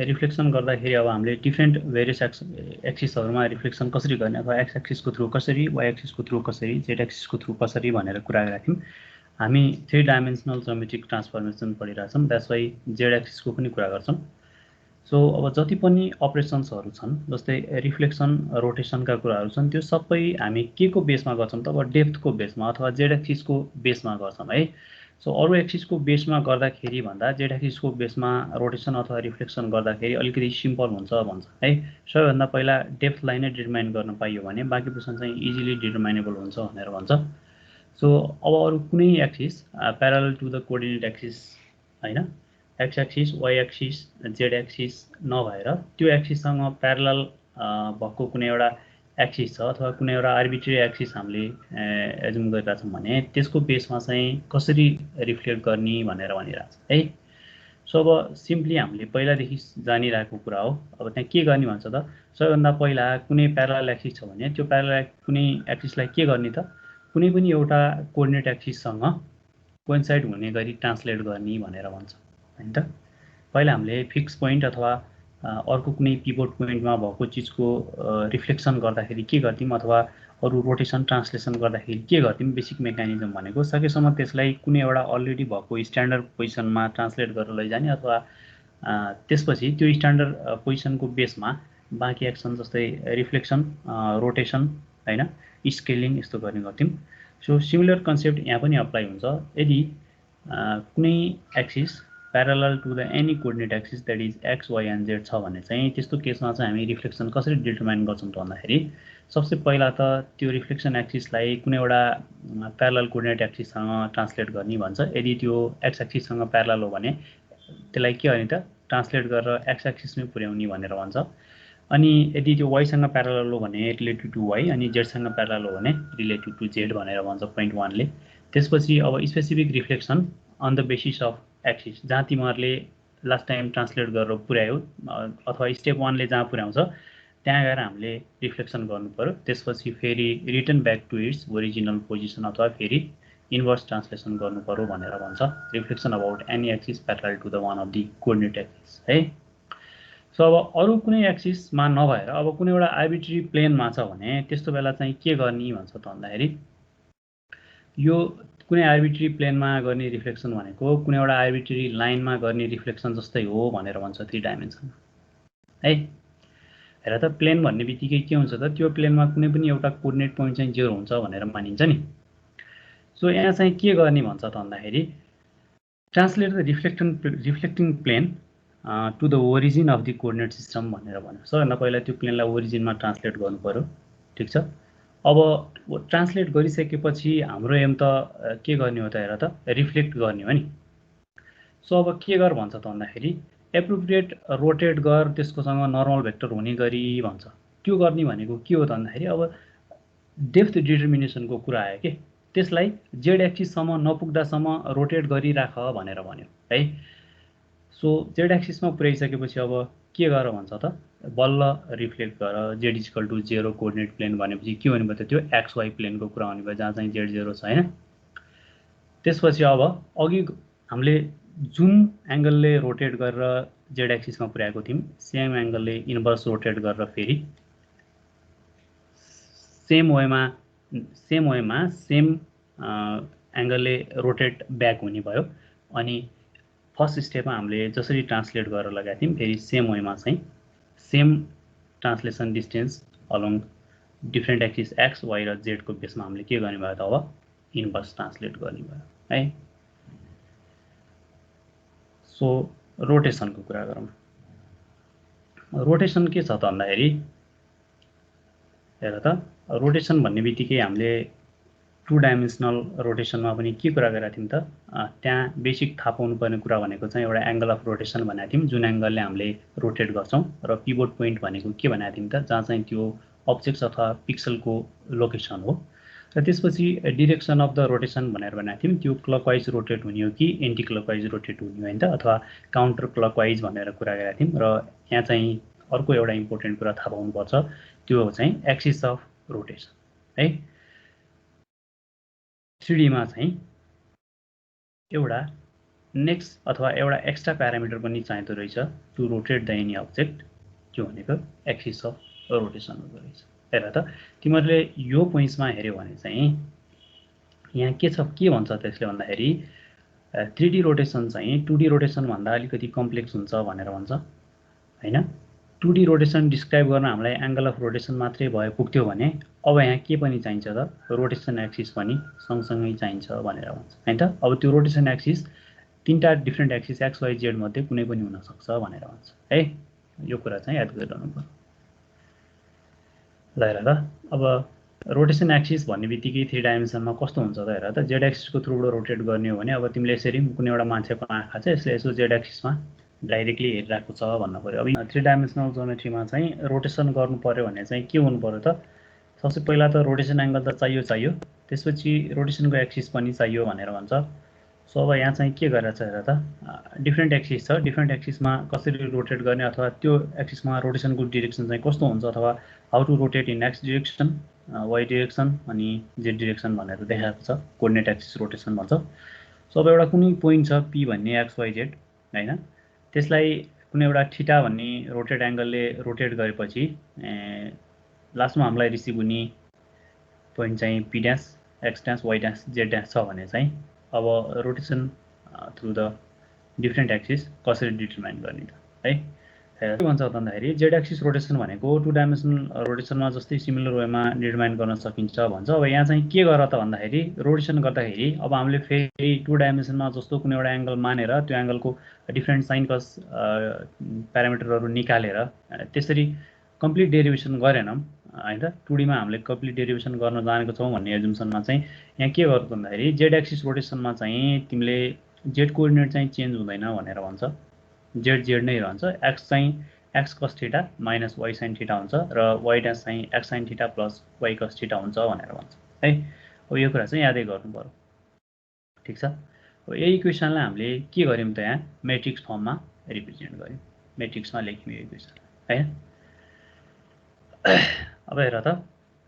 Reflection गर्दाखेरि अब हामीले डिफ्रेन्ट भेरियस एक्सिसहरुमा रिफ्लेक्सन कसरी गर्ने अथवा एक्स एक्सिसको थ्रु कसरी वाइ एक्सिसको थ्रु कसरी जेड एक्सिसको थ्रु कसरी भनेर कुरा गरेका थियौं हामी 3 डाइमेन्सनल ज्योमेट्रिक ट्रान्सफर्मेसन पढिरहेछौं द्याट्स वाइ जेड एक्सिसको पनि कुरा गर्छौं सो अब जति पनि अपरेसन्सहरु छन् जस्तै रिफ्लेक्सन रोटेसनका कुराहरु छन् त्यो सबै हामी के को बेसमा गर्छौं त अब डेप्थको बेसमा अथवा जेड एक्सिसको बेसमा गर्छौं है सो अरु एक्सिसको बेसमा गर्दाखेरि भन्दा जेड एक्सिसको बेसमा रोटेसन अथवा रिफ्लेक्सन गर्दाखेरि अलिकति सिम्पल हुन्छ भन्छ है सबैभन्दा पहिला डेप्थलाई नै डिटरमाइन गर्न पाइयो भने बाँकी पोर्सन चाहिँ इजिली डिटरमाइनेबल हुन्छ भनेर भन्छ सो अब अरु कुनै axis parallel to the coordinate axis हैन X axis Y axis Z axis नभएर त्यो एक्सिससँग प्यारलल भएको कुनै एउटा एक्सिस छ अथवा कुनै एउटा आर्बिट्रेरी एक्सिस हामीले एजुम गरिरहेका छौं भने त्यसको बेसमा चाहिँ कसरी रिफ्लेक्ट गर्ने भनेर भनिरहेछ है सो अब सिम्पली हामीले पहिलादेखि जानिरहेको कुरा हो अब त्यहाँ के गर्ने भन्छ त सबैभन्दा पहिला कुनै प्यारलल एक्सिस छ भने त्यो प्यारलल कुनै एक्सिसलाई के गर्ने त कुनै पनि एउटा कोअर्डिनेट एक्सिससँग कोइन्साइड हुने गरी ट्रान्सलेट गर्ने भनेर भन्छ हैन त पहिला हामीले फिक्स पोइन्ट अथवा अर्को कुनै पिभट पोइन्टमा भएको चीजको रिफ्लेक्सन गर्दाखेरि के गर्छौं अथवा अरु रोटेसन ट्रान्सलेसन गर्दाखेरि के गर्छौं बेसिक मेकानिजम भनेको सकेसम्म त्यसलाई कुनै एउटा अलरेडी भएको स्ट्यान्डर्ड पोजिसनमा ट्रान्सलेट गरेर लैजाने अथवा त्यसपछि त्यो स्ट्यान्डर्ड पोजिसनको बेसमा बाँकी एक्सन जस्तै रिफ्लेक्सन रोटेसन हैन स्केलिङ यस्तो गर्ने गर्थ्यौं सो सिमिलर कन्सेप्ट यहाँ पनि अप्लाई हुन्छ यदि कुनै axis parallel to the any coordinate axis that is x y and z छ भने चाहिँ त्यस्तो केसमा चाहिँ हामी रिफ्लेक्सन कसरी डिटरमाइन गर्छौं त भन्दाखेरि सबसे पहिला त त्यो रिफ्लेक्सन एक्सिसलाई कुनै एउटा प्यारलल कोअर्डिनेट एक्सिससँग ट्रान्सलेट गर्ने भन्छ यदि त्यो एक्स एक्सिससँग प्यारलल हो भने त्यसलाई के गर्ने त ट्रान्सलेट गरेर एक्स एक्सिसमै पुर्याउने भनेर भन्छ अनि यदि त्यो वाइ सँग प्यारलल हो भने रिलेटेड टु वाइ अनि जेड सँग प्यारलल हो भने रिलेटेड टु जेड भनेर भन्छ पोइन्ट 1 ले त्यसपछि अब specific reflection on the basis of axis जहाँ तिमीहरुले लास्ट टाइम ट्रान्सलेट गरेर पुर्यायो अथवा स्टेप 1 ले जहाँ पुर्याउँछ त्यहाँ गएर हामीले रिफ्लेक्सन गर्नु पर्यो त्यसपछि फेरि return back to its original position अथवा फेरि इन्भर्स ट्रान्सलेसन गर्नु पर्यो भनेर भन्छ reflection about any axis parallel to the one of the coordinate axis है सो अब अरु कुनै एक्सिसमा नभएर अब कुनै एउटा आर्बिट्रेरी प्लेनमा छ भने त्यस्तो बेला चाहिँ के गर्ने भन्छ त भन्दाखेरि यो कुनै आर्बिट्रेरी प्लेनमा गर्ने रिफ्लेक्सन भनेको कुनै एउटा आर्बिट्रेरी लाइनमा गर्ने रिफ्लेक्सन जस्तै हो भनेर भन्छ 3 डाइमेन्सन है हेर त प्लेन भन्ने बित्तिकै के हुन्छ त त्यो प्लेनमा कुनै पनि एउटा कोअर्डिनेट पोइन्ट चाहिँ 0 हुन्छ भनेर मानिन्छ नि सो यहाँ चाहिँ के गर्ने भन्छ त भन्दाखेरि translate the reflecting plane to the origin of the coordinate system भनेर भन्यो सबैभन्दा पहिला त्यो प्लेनलाई ओरिजिनमा ट्रान्सलेट गर्नु पर्यो ठीक छ अब ट्रान्सलेट गरिसकेपछि हाम्रो एम त के गर्ने हो त हेर त रिफ्लेक्ट गर्ने हो नि सो अब के गर भन्छ त भन्दाखेरि एप्रोप्रिएट रोटेट गर त्यसकोसँग नर्मल भेक्टर हुने गरी भन्छ त्यो गर्ने भनेको के हो त भन्दाखेरि अब डेप्थ डिटर्मिनेसनको कुरा आयो के त्यसलाई जेड एक्सिस सम्म नपुग्दासम्म रोटेट गरिराख भनेर भन्यो है सो जेड एक्सिसमा पुर्याइसकेपछि अब के गर भन्छ त बल्ल रिफ्लेक्ट गर z equal to 0 coordinate plane भनेपछि के हुने भयो त त्यो एक्स वाइ प्लेनको कुरा हुने भयो जहाँ चाहिँ जेड 0 छ हैन त्यसपछि अब अघि हामीले जुन एंगलले रोटेट गरेर जेड एक्सिसमा पुर्याएको थियौं सेम एंगलले इन्भर्स रोटेट गरेर फेरि सेम वेमा सेम एंगलले रोटेट ब्याक हुने भयो अनि फर्स्ट स्टेपमा हामीले जसरी ट्रान्सलेट गरेर लगाएको थियौं फेरि सेम वेमा चाहिँ same translation distance along different axis x y र जेड को बेसमा हामीले के गर्ने भयो त अब इन्भर्स ट्रान्सलेट गर्ने भयो है सो रोटेसनको कुरा गरौँ रोटेसन के छ त भन्दाखेरि हेर त रोटेसन भन्ने बित्तिकै हामीले 2 डाइमेन्सनल रोटेसनमा पनि के कुरा गरेका थियौं त त्यहाँ बेसिक थाहा पाउनु पर्ने कुरा भनेको चाहिँ एउटा एंगल अफ रोटेसन भनेको थियौं जुन एंगलले हामीले रोटेट गर्छौं र पिभट पोइन्ट भनेको के भनेको थियौं त जहाँ चाहिँ त्यो अब्जेक्ट अथवा पिक्सलको लोकेसन हो र त्यसपछि डाइरेक्सन अफ द रोटेसन भनेर भनेको थियौं त्यो क्लकवाइज रोटेट हुने हो कि एन्टी क्लकवाइज रोटेट हुने हो हैन त अथवा काउन्टर क्लकवाइज भनेर कुरा गरेका थियौं र यहाँ चाहिँ अर्को एउटा इम्पोर्टेन्ट कुरा थाहा पाउनु पर्छ त्यो चाहिँ एक्सिस अफ रोटेसन है 3D मा चाहिँ एउटा नेक्स्ट अथवा एउटा एक्स्ट्रा प्यारामिटर पनि चाहिँदो रहेछ to rotate the any object, त्यो भनेको एक्सिस अफ रोटेसन हुँदो रहेछ। हेर त तिमीहरूले यो पोइन्ट्समा हेऱ्यो भने चाहिँ यहाँ के छ, के भन्छ त्यसले भन्दाखेरि 3D रोटेसन चाहिँ 2D रोटेसन भन्दा अलिकति कम्प्लेक्स हुन्छ भनेर भन्छ हैन। 2D रोटेसन डिस्क्राइब गर्न हामीलाई एंगल अफ रोटेसन मात्रै भए पुग्थ्यो भने अब यहाँ के पनि चाहिन्छ त, रोटेसन एक्सिस पनि सँगसँगै चाहिन्छ भनेर भन्छ हैन त। अब त्यो रोटेसन एक्सिस तीनटा different axis x y z मध्ये कुनै पनि हुन सक्छ भनेर भन्छ है। यो कुरा चाहिँ याद गरिरहनु पर्यो। ल हेर त अब रोटेसन एक्सिस भन्ने बित्तिकै 3 डाइमेन्सनमा कस्तो हुन्छ त, हेर त जेड एक्सिसको थ्रुबाट रोटेट गर्ने हो भने अब तिमीले यसरी कुनै एउटा मान्छेको आँखा चाहिँ यसले यसो जेड एक्सिसमा डाइरेक्टली हेरिरहेको छ भन्नु पर्यो। अब 3 डाइमेन्सनल ज्योमेट्रीमा चाहिँ रोटेसन गर्नु पर्यो भने चाहिँ के हुनु पर्यो त, सबसे पहिला त रोटेसन एंगल त चाहियो, त्यसपछि रोटेसनको एक्सिस पनि चाहियो भनेर भन्छ। सो अब यहाँ चाहिँ के गरेर छ हेर त, डिफ्रेन्ट एक्सिस छ, डिफ्रेन्ट एक्सिसमा कसरी रोटेट गर्ने अथवा त्यो एक्सिसमा रोटेसनको डिरेक्सन चाहिँ कस्तो हुन्छ अथवा how to rotate in x direction, y direction अनि जेड डिरेक्सन भनेर देखाएको छ, कोअर्डिनेट एक्सिस रोटेसन भन्छ। सो अब एउटा कुनै पोइन्ट छ पी भन्ने एक्स वाइ जेड हैन, त्यसलाई कुनै एउटा थीटा भन्ने रोटेट एंगलले रोटेट गरेपछि लास्टमा हामीलाई रिसिभ हुने पोइन्ट चाहिँ P dash x dash why dash Z dash छ भने चाहिँ अब rotation through the different axis कसरी डिटरमाइन गर्ने त है। के भन्छ भन्दाखेरि जेड एक्सिस रोटेसन भनेको 2 डाइमेन्सनल रोटेसनमा जस्तै सिमिलर वेमा डिटरमाइन गर्न सकिन्छ भन्छ। अब यहाँ चाहिँ के गर त भन्दाखेरि रोटेसन गर्दाखेरि अब हामीले फेरि 2 डाइमेन्सनमा जस्तो कुनै एउटा एंगल मानेर त्यो एंगलको डिफ्रेन्ट साइन कस प्यारामिटरहरू निकालेर त्यसरी कम्प्लिट डेरिभेसन गरेनौं हैन त। 2D मा हामीले कम्प्लिट डेरिभेसन गर्न जानेको छौं भन्ने एजुम्सनमा चाहिँ यहाँ के गर्छ भन्दाखेरि जेड एक्सिस रोटेसनमा चाहिँ तिमीले जेड कोअर्डिनेट चाहिँ चेन्ज हुँदैन भनेर भन्छ, जेड जेड नै रहन्छ। एक्स चाहिँ x cos theta minus y sine theta हुन्छ र वाइ ड्यास चाहिँ x sine theta plus y cos theta हुन्छ भनेर भन्छ है। अब यो कुरा चाहिँ यादै गर्नु पर्यो, ठीक छ। अब यही इक्वेसनलाई हामीले के गर्यौं त यहाँ मैट्रिक्स फर्ममा रिप्रेजेन्ट गर्यौं, मैट्रिक्समा लेख्यौं यो इक्वेसन है। अब हेर त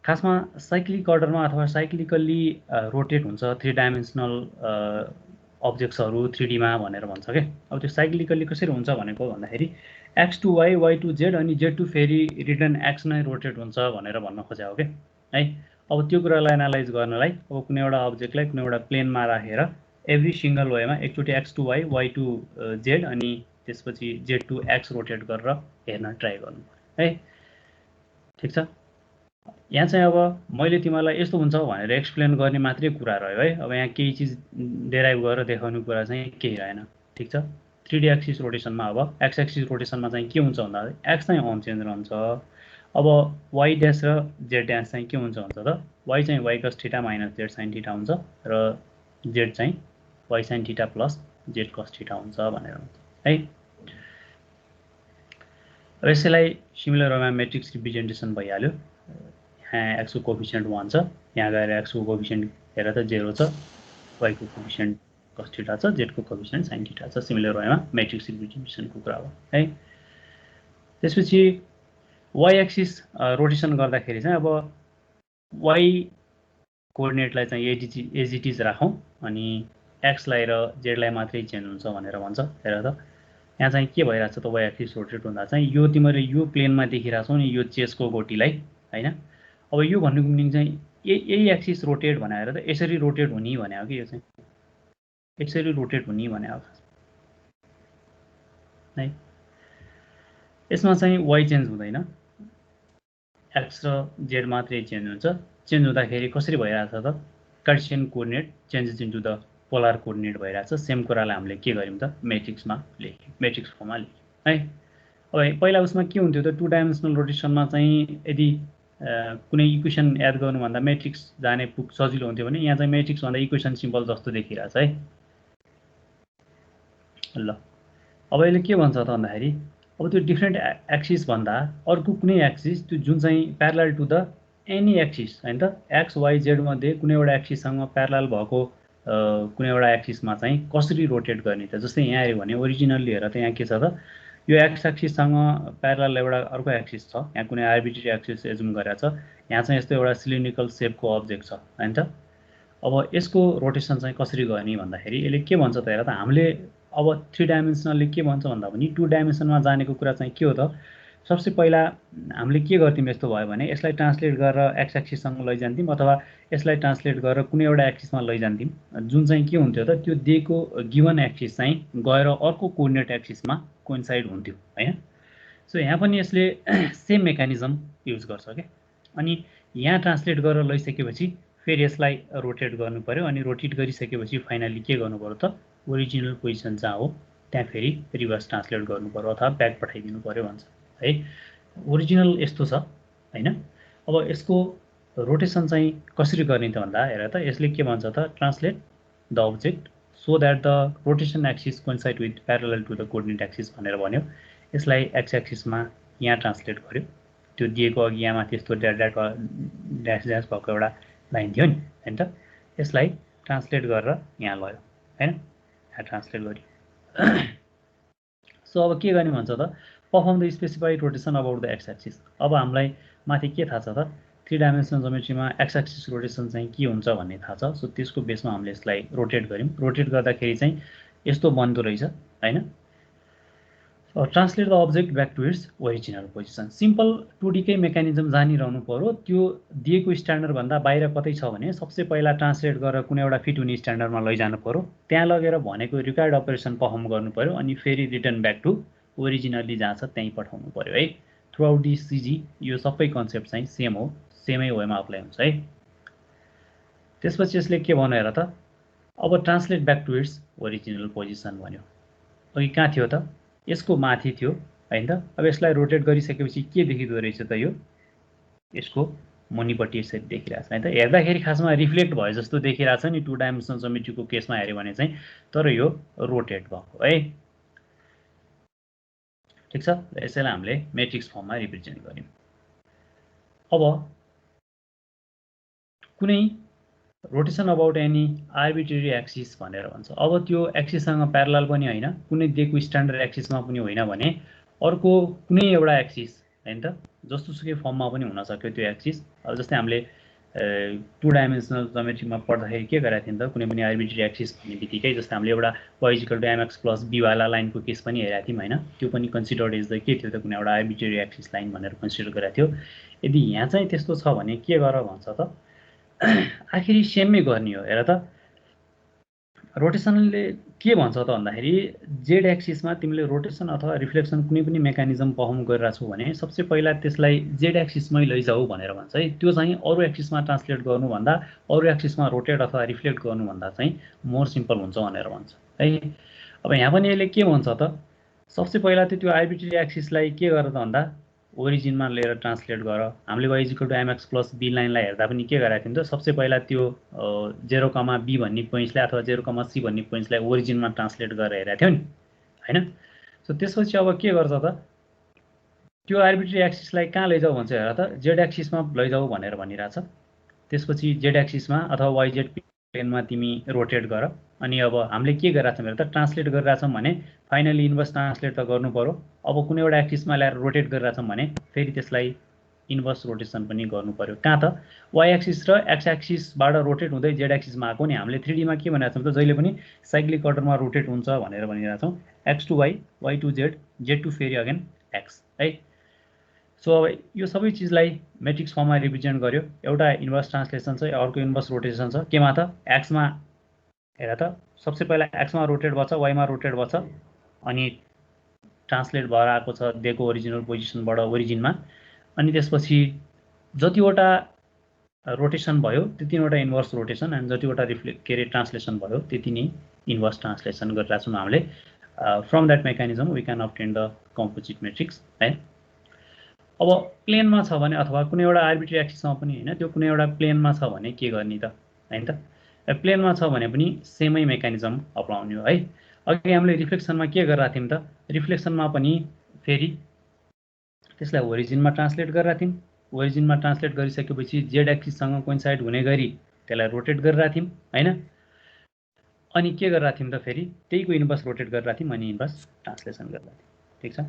खासमा साइक्लिक अर्डरमा अथवा साइक्लिकल्ली रोटेट हुन्छ 3 डाइमेन्सनल अब्जेक्ट्सहरू 3D मा भनेर भन्छ के। अब त्यो साइक्लिकल्ली कसरी हुन्छ भनेको भन्दाखेरि x to y y to z अनि z टु फेरि रिटर्न x नै रोटेट हुन्छ भनेर भन्न खोजेको हो के है। अब त्यो कुरालाई एनालाइज गर्नलाई अब कुनै एउटा अब्जेक्टलाई कुनै एउटा प्लेनमा राखेर एभ्री सिंगल वेमा एकचोटी x to y y to z अनि त्यसपछि z टु x रोटेट गरेर हेर्न ट्राई गर्नु पर्यो है, ठीक छ। यहाँ चाहिँ अब मैले तिमीलाई यस्तो हुन्छ भनेर एक्सप्लेन गर्ने मात्रै कुरा रह्यो है। अब यहाँ केही चीज डेराइभ गरेर देखाउने कुरा चाहिँ केही रहेन, ठीक छ। 3D एक्सिस रोटेसनमा अब एक्स एक्सिस रोटेसनमा चाहिँ के हुन्छ भन्दा एक्स चाहिँ अनचेन्ज रहन्छ। अब वाइ ड्यास र जेड ड्यास चाहिँ के हुन्छ भन्छ त, वाइ चाहिँ why cos theta minus Z sign theta हुन्छ र जेड चाहिँ why sine theta plus Z कस थीटा हुन्छ भनेर हुन्छ है। अब यसैलाई सिमिलर वेमा मैट्रिक्स रिप्रेजेन्टेसन भइहाल्यो। यहाँ एक्स को कोएफिसिएन्ट 1 छ, यहाँ गएर एक्स को कोएफिसिएन्ट हेर त 0 छ, वाइ को कोएफिसिएन्ट कस थीटा छ, जेड को कोएफिसिएन्ट साइन थीटा छ। सिमिलर वेमा मैट्रिक्स रिप्रेजेन्टेसनको कुरा हो है। त्यसपछि वाइ एक्सिस रोटेसन गर्दाखेरि चाहिँ अब वाइ कोअर्डिनेटलाई चाहिँ एज इट इज राखौं अनि एक्स लाई र जेड लाई मात्रै चेन्ज हुन्छ भनेर भन्छ। हेर त यहाँ चाहिँ के भइराछ त, वाइ एक्सिस रोटेट हुँदा चाहिँ यो तिमीले यो प्लेनमा देखिराछौ नि यो चेसको गोटीलाई हैन। अब यो भन्नुको मिनिङ चाहिँ यही एक्सिस रोटेट भनेर त यसरी रोटेट हुने भने हो कि, यो चाहिँ यसरी रोटेट हुने भने हो है। यसमा चाहिँ वाइ चेन्ज हुँदैन, एक्स र जेड मात्रै चेन्ज हुन्छ। चेन्ज हुँदाखेरि कसरी भइराछ त, Cartesian coordinate changes into the polar coordinate भइराछ। सेम कुरालाई हामीले के गर्यौं त मैट्रिक्समा लेख्यौं, मैट्रिक्स फर्ममा लेख्यौं है। अब पहिला उसमा के हुन्थ्यो त 2 डाइमेन्सनल रोटेसनमा चाहिँ यदि कुनै इक्वेसन याद गर्नु भन्दा मैट्रिक्स जाने सजिलो हुन्थ्यो भने यहाँ चाहिँ मैट्रिक्स भन्दा इक्वेसन सिम्बल जस्तो देखिरहेछ है। ल अब यसले के भन्छ त भन्दाखेरि अब त्यो डिफ्रेन्ट एक्सिस भन्दा अर्को कुनै एक्सिस त्यो जुन चाहिँ parallel to the any axis हैन त, एक्स वाइ जेड मध्ये कुनै एउटा एक्सिससँग प्यारलल भएको कुनै एउटा एक्सिसमा चाहिँ कसरी रोटेट गर्ने त। जस्तै यहाँ हेर्यो भने ओरिजिनल्ली हेर त यहाँ के छ त, यो एक्स एक्सिससँग प्यारलल एउटा अर्को एक्सिस छ, यहाँ कुनै आर्बिट्रेरी एक्सिस एजुम गरेको छ। यहाँ चाहिँ यस्तो एउटा सिलिन्ड्रिकल शेपको अब्जेक्ट छ हैन त। अब यसको रोटेसन चाहिँ कसरी गर्ने भन्दाखेरि यसले के भन्छ त हेर त, हामीले अब 3 डाइमेन्सनलले के भन्छ भन्दा पनि 2 डाइमेन्सनमा जानेको कुरा चाहिँ के हो त सबसे पहिला हामीले के गर्थ्यौं यस्तो भयो भने यसलाई ट्रान्सलेट गरेर एक्स एक्सिससँग लैजान्थ्यौं अथवा यसलाई ट्रान्सलेट गरेर कुनै एउटा एक्सिसमा लैजान्थ्यौं जुन चाहिँ के हुन्थ्यो त त्यो दिएको गिवन एक्सिस चाहिँ गएर अर्को कोअर्डिनेट एक्सिसमा कोइन्साइड हुन्थ्यो हैन सो यहाँ पनि यसले सेम मेकानिजम युज गर्छ के अनि यहाँ ट्रान्सलेट गरेर लैसकेपछि फेरि यसलाई रोटेट गर्नु पर्यो अनि रोटेट गरिसकेपछि फाइनली के गर्नु पर्यो त ओरिजिनल पोजिसन जहाँ हो त्यहाँ फेरि रिभर्स ट्रान्सलेट गर्नु पर्यो अथवा ब्याक पठाइदिनु पर्यो भन्छ है ओरिजिनल यस्तो छ हैन अब यसको रोटेसन चाहिँ कसरी गर्ने त भन्दा हेर त यसले के भन्छ त translate the object so that the rotation axis coincide with parallel to the coordinate axis भनेर भन्यो यसलाई एक्स एक्सिसमा यहाँ ट्रान्सलेट गर्यो त्यो दिएको अघि यहाँ माथि यस्तो ड्याश ड्याश भएको एउटा लाइन थियो नि हैन त यसलाई ट्रान्सलेट गरेर यहाँ लयो हैन यहाँ ट्रान्सलेट गर्यो सो अब के गर्ने भन्छ त perform the specified rotation about the x axis अब हामीलाई माथि के थाहा छ त 3 डाइमेन्सनल ज्योमेट्रीमा एक्स एक्सिस रोटेसन चाहिँ के हुन्छ भन्ने थाहा छ सो त्यसको बेसमा हामीले यसलाई रोटेट गर्यौं रोटेट गर्दाखेरि चाहिँ यस्तो बन्दो रहेछ हैन translate the object back to its original position simple 2D कै मेकानिजम जानिरहनु पर्यो त्यो दिएको स्ट्यान्डर्ड भन्दा बाहिर कतै छ भने सबसे पहिला ट्रान्सलेट गरेर कुनै एउटा फिट हुने स्ट्यान्डर्डमा लैजानु पर्यो त्यहाँ लगेर भनेको रिक्वायर्ड अपरेसन परफर्म गर्नु पर्यो अनि फेरि रिटर्न ब्याक टु ओरिजिनली जहाँ छ त्यही पठाउनु पर्यो है थ्रु आउट दी सीजी यो सबै कन्सेप्ट चाहिँ सेम हो सेमै वेमा अप्लाई हुन्छ है त्यसपछि यसले के भन्यो हेर त अब translate back to its original position भन्यो अघि कहाँ थियो त यसको माथि थियो हैन त अब यसलाई रोटेट गरिसकेपछि के देखिदो रहेछ त यो यसको मुनिपट्टि यसरी देखिरहेछ हैन त हेर्दाखेरि खासमा रिफ्लेक्ट भयो जस्तो देखिरहेछ नि 2 डाइमेन्सनल ज्योमेट्रीको केसमा हेर्यो भने चाहिँ तर यो रोटेट भएको है ठीक छ यसैलाई हामीले मैट्रिक्स फर्ममा रिप्रेजेन्ट गर्यौं अब कुनै rotation about any arbitrary axis भनेर भन्छ अब त्यो एक्सिससँग प्यारलल पनि हैन कुनै दिएको स्ट्यान्डर्ड एक्सिसमा पनि होइन भने अर्को कुनै एउटा एक्सिस हैन त जस्तोसुकै फर्ममा पनि हुन सक्यो त्यो एक्सिस अब जस्तै हामीले 2 डाइमेन्सनल ज्योमेट्रीमा पढ्दाखेरि के गरेका थियौं त कुनै पनि आर्बिट्रेरी एक्सिस भन्ने बित्तिकै जस्तै हामीले एउटा y = mx + b वाला लाइनको केस पनि हेरेका थियौं हैन त्यो पनि कन्सिडर्ड एज द के थियो त कुनै एउटा आर्बिट्रेरी एक्सिस लाइन भनेर कन्सिडर गरेका थियो यदि यहाँ चाहिँ त्यस्तो छ भने के गर भन्छ त आखिरी सेममै गर्ने हो हेर त रोटेसनले के भन्छ त भन्दाखेरि जेड एक्सिसमा तिमीले रोटेसन अथवा रिफ्लेक्सन कुनै पनि मेकानिजम परफर्म गरिरहेछौ भने सबसे पहिला त्यसलाई जेड एक्सिसमै लैजाऊ भनेर भन्छ है त्यो चाहिँ अरु एक्सिसमा ट्रान्सलेट गर्नु भन्दा अरु एक्सिसमा रोटेट अथवा रिफ्लेक्ट गर्नु भन्दा चाहिँ मोर सिम्पल हुन्छ भनेर भन्छ है अब यहाँ पनि यसले के भन्छ त सबसे पहिला त्यो आर्बिट्रेरी एक्सिसलाई के गर त भन्दा ओरिजिनमा लिएर ट्रान्सलेट गर हामीले y = mx + b लाइनलाई हेर्दा पनि के गरेका थियौं त सबसे पहिला त्यो 0, b भन्ने पोइन्ट्सलाई अथवा 0, c भन्ने पोइन्ट्सलाई ओरिजिनमा ट्रान्सलेट गरेर हेरेका थियौ नि हैन सो त्यसपछि अब के गर्छ त त्यो आर्बिट्रेरी एक्सिसलाई कहाँ लैजाऊ भन्छ हेर त z एक्सिसमा लैजाऊ भनेर भनिराछ त्यसपछि z एक्सिसमा अथवा yz प्लेनमा तिमी रोटेट गर अनि अब हामीले के गरिराछौं हेर त ट्रान्सलेट गरिराछौं भने फाइनली इन्भर्स ट्रान्सलेट त गर्नु पर्यो अब कुनै एउटा एक्सिसमा ल्याएर रोटेट गरिराछौं भने फेरि त्यसलाई इन्भर्स रोटेसन पनि गर्नु पर्यो कहाँ त y एक्सिस र x एक्सिसबाट रोटेट हुँदै z एक्सिसमा आको नि हामीले 3D मा के भनिराछौं त जहिले पनि साइक्लिक अर्डरमा रोटेट हुन्छ भनेर भनिराछौं x to y y to z z to फेरि अगेन x है सो अब यो सबै चीजलाई मैट्रिक्स फर्ममा रिप्रेजेन्ट गर्यो एउटा इन्भर्स ट्रान्सलेसन छ अर्को इन्भर्स रोटेसन छ केमा त x मा हेर त सबसे पहिला x मा रोटेट भछ y मा रोटेट भछ अनि ट्रान्सलेट भएर आएको छ दिएको ओरिजिनल पोजिसनबाट ओरिजिनमा अनि त्यसपछि जतिवटा रोटेसन भयो त्यतिवटा इन्भर्स रोटेसन अनि जतिवटा रिफ्लेक्ट के रे ट्रान्सलेसन भयो त्यति नै इन्भर्स ट्रान्सलेसन गरिराछौं हामीले from that mechanism we can obtain the composite matrix है अब प्लेनमा छ भने अथवा कुनै एउटा आर्बिट्रेरी एक्सिसमा पनि हैन त्यो कुनै एउटा प्लेनमा छ भने के गर्ने त हैन त प्लेनमा छ भने पनि सेमै मेकानिजम अप्नाउने हो है अघि हामीले रिफ्लेक्सनमा के गरिरा थियौं त रिफ्लेक्सनमा पनि फेरि त्यसलाई ओरिजिनमा ट्रान्सलेट गरिरा थियौं ओरिजिनमा ट्रान्सलेट गरिसकेपछि z एक्सिससँग कोइन्साइड हुने गरी त्यसलाई रोटेट गरिरा थियौं हैन अनि के गरिरा थियौं त फेरि त्यहीको इन्भर्स रोटेट गरिरा थियौं अनि इन्भर्स ट्रान्सलेसन गरिरा थियौं ठीक छ